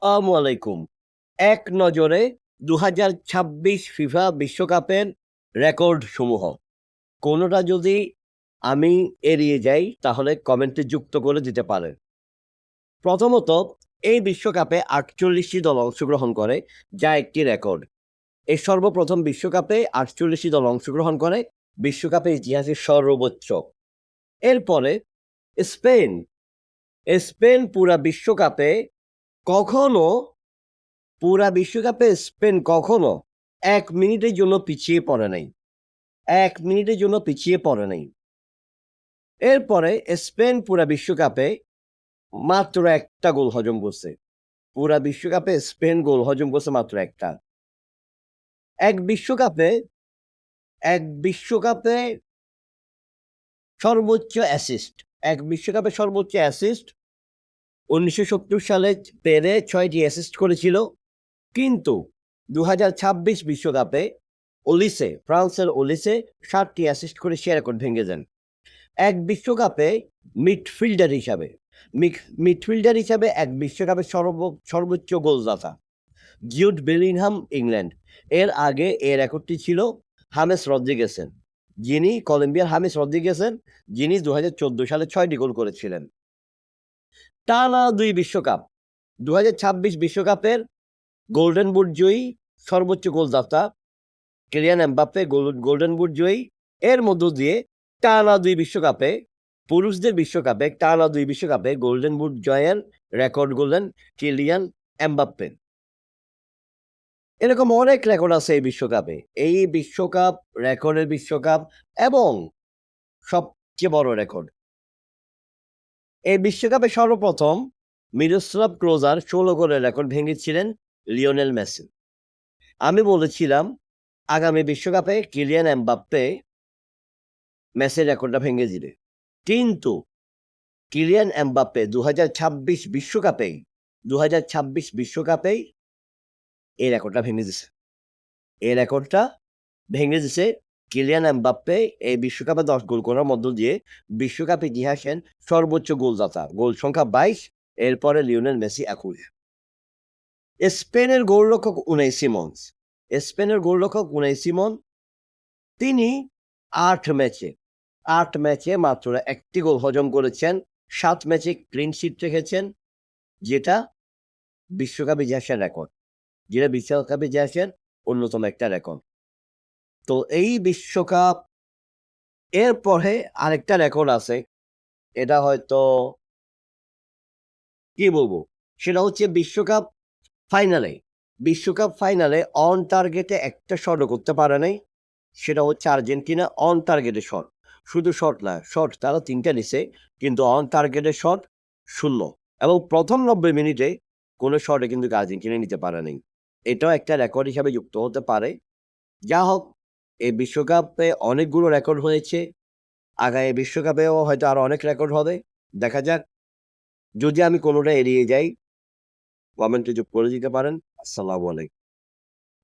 আসসালামু আলাইকুম। এক নজরে ২০২৬ ফিফা বিশ্বকাপের রেকর্ড সমূহ। কোনোটা যদি আমি এড়িয়ে যাই তাহলে কমেন্টে যুক্ত করে দিতে পারেন। প্রথমত এই বিশ্বকাপে ৪৮ টি দল অংশগ্রহণ করে, যা একটি রেকর্ড। এই সর্বপ্রথম বিশ্বকাপে ৪৮ টি দল অংশগ্রহণ করে, বিশ্বকাপের ইতিহাসে সর্বোচ্চ। এরপরে স্পেন। স্পেন কখনো স্পেন কখনো ১ মিনিটের জন্য পিছিয়ে পড়ে নাই। ১ মিনিটের জন্য পিছিয়ে পড়ে নাই। এরপরে স্পেন পুরা বিশ্বকাপে মাত্র ১ টা গোল হজম করছে। পুরা বিশ্বকাপে স্পেন গোল হজম করছে মাত্র ১ টা। এক বিশ্বকাপে এক বিশ্বকাপে সর্বোচ্চ অ্যাসিস্ট। এক বিশ্বকাপে সর্বোচ্চ অ্যাসিস্ট ১৯৭০ সালে পেলে ৬ টি অ্যাসিস্ট করেছিল। কিন্তু ২০২৬ বিশ্বকাপে ফ্রান্সের ওলিসে ৭ টি অ্যাসিস্ট করে সে রেকর্ড ভেঙে দেন। এক বিশ্বকাপে মিডফিল্ডার হিসাবে এক বিশ্বকাপে সর্বোচ্চ গোলদাতা জিউড বেলিংহাম, ইংল্যান্ড। এর আগে এ রেকর্ডটি ছিল কলম্বিয়ার হামেস রদ্রিগেসের, যিনি ২০১৪ সালে ৬টি গোল করেছিলেন। টানা ২ বিশ্বকাপ। ২০২৬ বিশ্বকাপের গোল্ডেন বুট জয়ী সর্বোচ্চ গোলদাতা কিলিয়ান এমবাপ্পে গোল্ডেন বুট জয়ী। এর মধ্য দিয়ে পুরুষদের বিশ্বকাপে টানা ২ বিশ্বকাপে গোল্ডেন বুট জয়ের রেকর্ড গড়লেন কিলিয়ান এমবাপ্পে। এরকম অনেক রেকর্ড আছে এই বিশ্বকাপে। এই বিশ্বকাপ রেকর্ডের বিশ্বকাপ এবং সবচেয়ে বড় রেকর্ড। এই বিশ্বকাপে সর্বপ্রথম মিরোস্লাভ ক্লোজার ১৬ গোলের রেকর্ড ভেঙেছিলেন লিওনেল মেসি। আমি বলেছিলাম আগামী বিশ্বকাপে কিলিয়ান এমবাপ্পে মেসির রেকর্ডটা ভেঙে দিবে। কিন্তু কিলিয়ান এমবাপ্পে ২০২৬ বিশ্বকাপেই এই রেকর্ডটা ভেঙে দিছে। কিলিয়ান এমবাপ্পে এই বিশ্বকাপে ১০ গোল করার মধ্য দিয়ে বিশ্বকাপ ইতিহাসের সর্বোচ্চ গোলদাতা। গোল সংখ্যা ২২, এরপরে লিওনেল মেসি ২১। স্পেনের গোলরক্ষক উনাই সিমন তিনি ৮ ম্যাচে মাত্র ১টি গোল হজম করেছেন। ৭ ম্যাচে ক্লিন শিট রেখেছেন, যেটা বিশ্বকাপ ইতিহাসের অন্যতম একটা রেকর্ড। তো এই বিশ্বকাপ এরপরে আরেকটা রেকর্ড আছে, এটা হয়তো কি বলবো, সেটা হচ্ছে বিশ্বকাপ ফাইনালে অন টার্গেটে একটা শটও করতে পারে নাই। সেটা হচ্ছে আর্জেন্টিনা। অন টার্গেটে শট, শুধু শট না, শট তারা ৩টা নিছে, কিন্তু অন টার্গেটে শট ০। এবং প্রথম ৯০ মিনিটে কোনো শটে কিন্তু আর্জেন্টিনা নিতে পারে নাই। এটাও একটা রেকর্ড হিসাবে যুক্ত হতে পারে। যা হোক, এই বিশ্বকাপে অনেকগুলো রেকর্ড হয়েছে। আগামী বিশ্বকাপেও হয়তো আরো অনেক রেকর্ড হবে। দেখা যাক। যদি আমি কোনোটা এড়িয়ে যাই, কমেন্টে যোগ করে দিতে পারেন। আসসালামু আলাইকুম।